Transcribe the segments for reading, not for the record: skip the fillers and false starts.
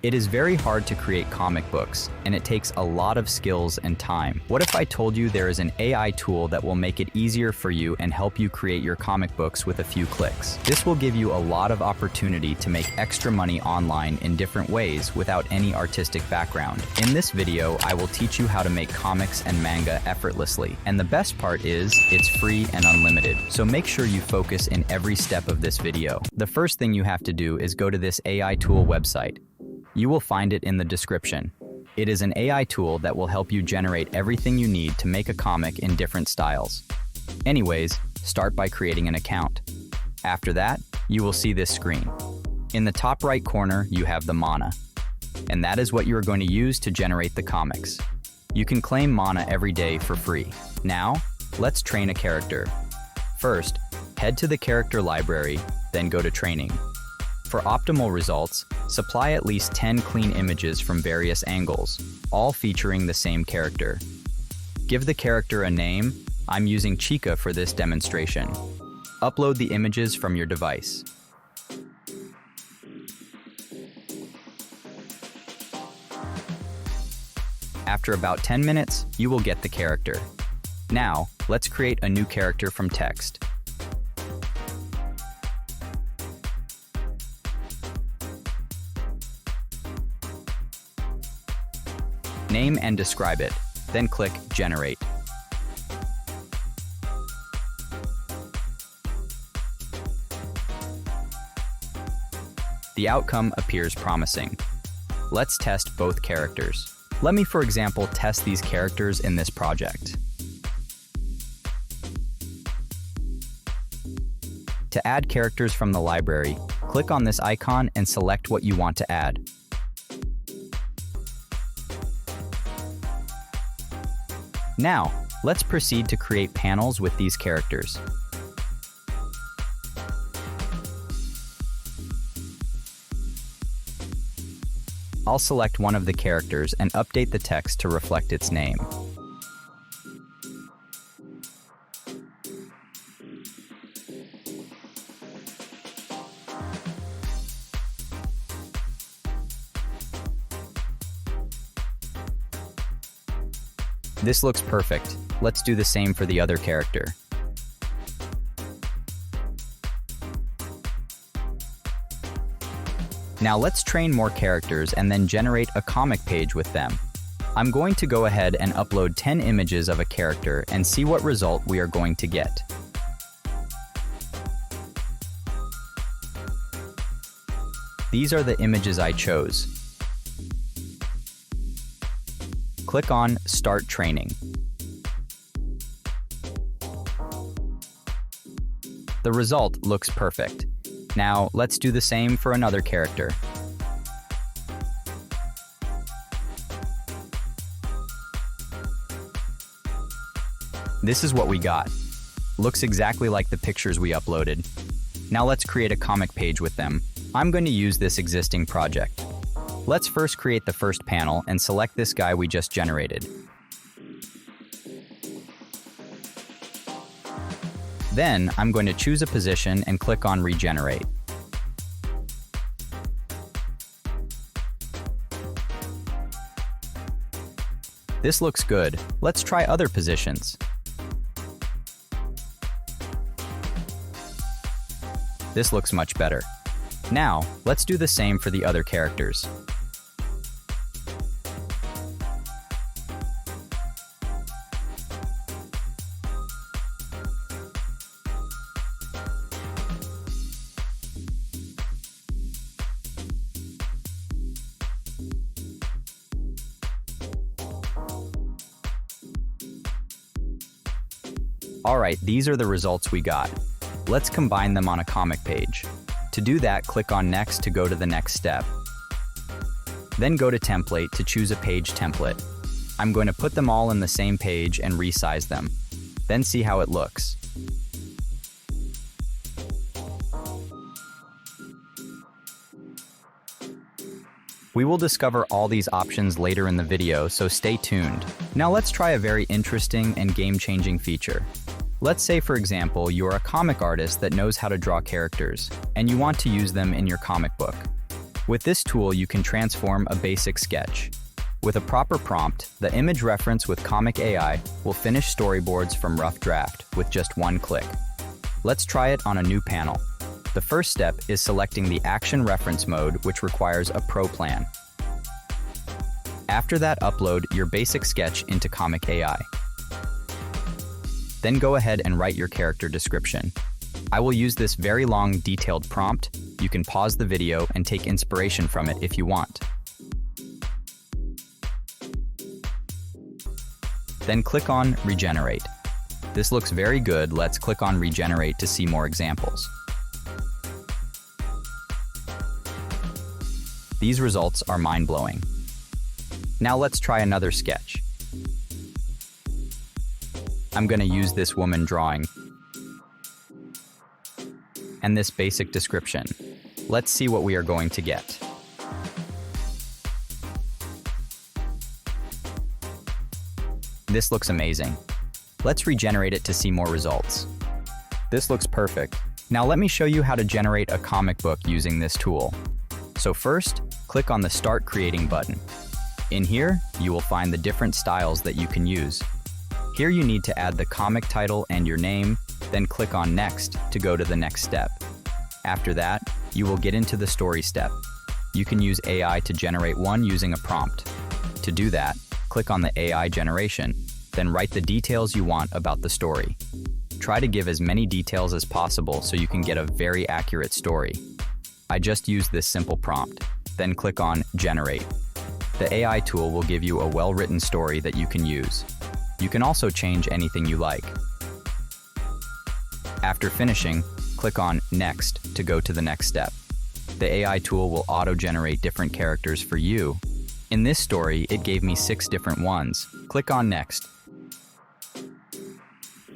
It is very hard to create comic books, and it takes a lot of skills and time. What if I told you there is an AI tool that will make it easier for you and help you create your comic books with a few clicks? This will give you a lot of opportunity to make extra money online in different ways without any artistic background. In this video, I will teach you how to make comics and manga effortlessly. And the best part is, it's free and unlimited. So make sure you focus in every step of this video. The first thing you have to do is go to this AI tool website. You will find it in the description. It is an AI tool that will help you generate everything you need to make a comic in different styles. Anyways, start by creating an account. After that, you will see this screen. In the top right corner, you have the mana. And that is what you are going to use to generate the comics. You can claim mana every day for free. Now, let's train a character. First, head to the character library, then go to training. For optimal results, supply at least 10 clean images from various angles, all featuring the same character. Give the character a name. I'm using Chica for this demonstration. Upload the images from your device. After about 10 minutes, you will get the character. Now, let's create a new character from text. Name and describe it, then click Generate. The outcome appears promising. Let's test both characters. Let me, for example, test these characters in this project. To add characters from the library, click on this icon and select what you want to add. Now, let's proceed to create panels with these characters. I'll select one of the characters and update the text to reflect its name. This looks perfect. Let's do the same for the other character. Now let's train more characters and then generate a comic page with them. I'm going to go ahead and upload 10 images of a character and see what result we are going to get. These are the images I chose. Click on Start Training. The result looks perfect. Now, let's do the same for another character. This is what we got. Looks exactly like the pictures we uploaded. Now let's create a comic page with them. I'm going to use this existing project. Let's first create the first panel and select this guy we just generated. Then, I'm going to choose a position and click on Regenerate. This looks good. Let's try other positions. This looks much better. Now, let's do the same for the other characters. Alright, these are the results we got. Let's combine them on a comic page. To do that, click on Next to go to the next step. Then go to Template to choose a page template. I'm going to put them all in the same page and resize them. Then see how it looks. We will discover all these options later in the video, so stay tuned. Now let's try a very interesting and game-changing feature. Let's say, for example, you're a comic artist that knows how to draw characters, and you want to use them in your comic book. With this tool, you can transform a basic sketch. With a proper prompt, the image reference with comicai will finish storyboards from rough draft with just one click. Let's try it on a new panel. The first step is selecting the action reference mode, which requires a pro plan. After that, upload your basic sketch into comicai. Then go ahead and write your character description. I will use this very long, detailed prompt. You can pause the video and take inspiration from it if you want. Then click on Regenerate. This looks very good. Let's click on Regenerate to see more examples. These results are mind-blowing. Now let's try another sketch. I'm going to use this woman drawing and this basic description. Let's see what we are going to get. This looks amazing. Let's regenerate it to see more results. This looks perfect. Now let me show you how to generate a comic book using this tool. So first, click on the Start Creating button. In here, you will find the different styles that you can use. Here you need to add the comic title and your name, then click on Next to go to the next step. After that, you will get into the story step. You can use AI to generate one using a prompt. To do that, click on the AI generation, then write the details you want about the story. Try to give as many details as possible so you can get a very accurate story. I just used this simple prompt, then click on Generate. The AI tool will give you a well-written story that you can use. You can also change anything you like. After finishing, click on Next to go to the next step. The AI tool will auto-generate different characters for you. In this story, it gave me 6 different ones. Click on Next.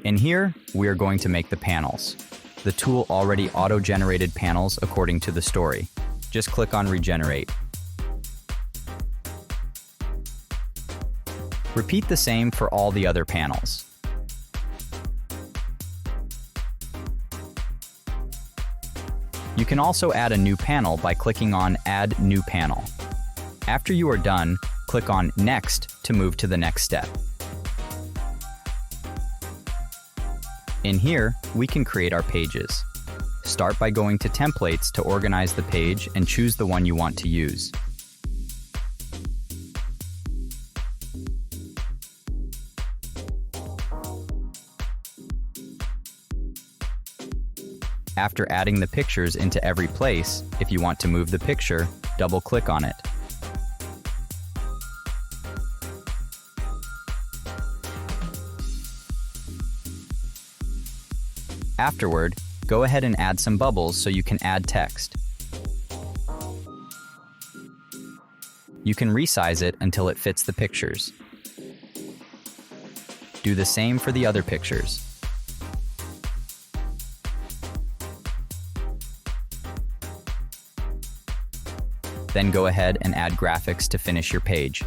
In here, we are going to make the panels. The tool already auto-generated panels according to the story. Just click on Regenerate. Repeat the same for all the other panels. You can also add a new panel by clicking on Add New Panel. After you are done, click on Next to move to the next step. In here, we can create our pages. Start by going to Templates to organize the page and choose the one you want to use. After adding the pictures into every place, if you want to move the picture, double-click on it. Afterward, go ahead and add some bubbles so you can add text. You can resize it until it fits the pictures. Do the same for the other pictures. Then go ahead and add graphics to finish your page.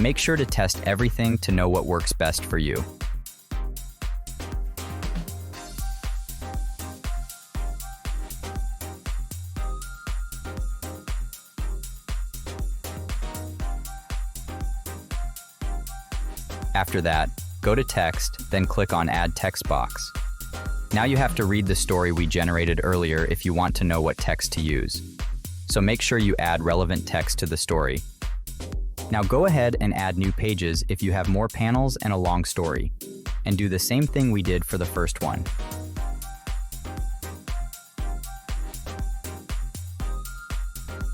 Make sure to test everything to know what works best for you. After that, go to Text, then click on Add Text Box. Now you have to read the story we generated earlier if you want to know what text to use. So make sure you add relevant text to the story. Now go ahead and add new pages if you have more panels and a long story, and do the same thing we did for the first one.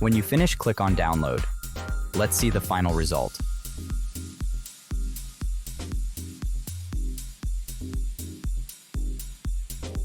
When you finish, click on Download. Let's see the final result.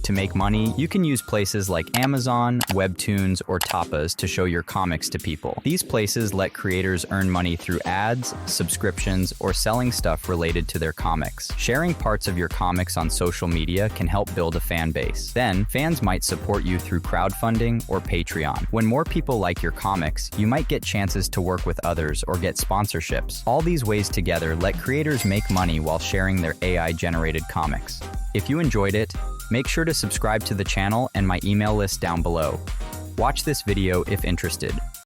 To make money, you can use places like Amazon, Webtoons, or Tapas to show your comics to people. These places let creators earn money through ads, subscriptions, or selling stuff related to their comics. Sharing parts of your comics on social media can help build a fan base. Then, fans might support you through crowdfunding or Patreon. When more people like your comics, you might get chances to work with others or get sponsorships. All these ways together let creators make money while sharing their AI-generated comics. If you enjoyed it, make sure to subscribe to the channel and my email list down below. Watch this video if interested.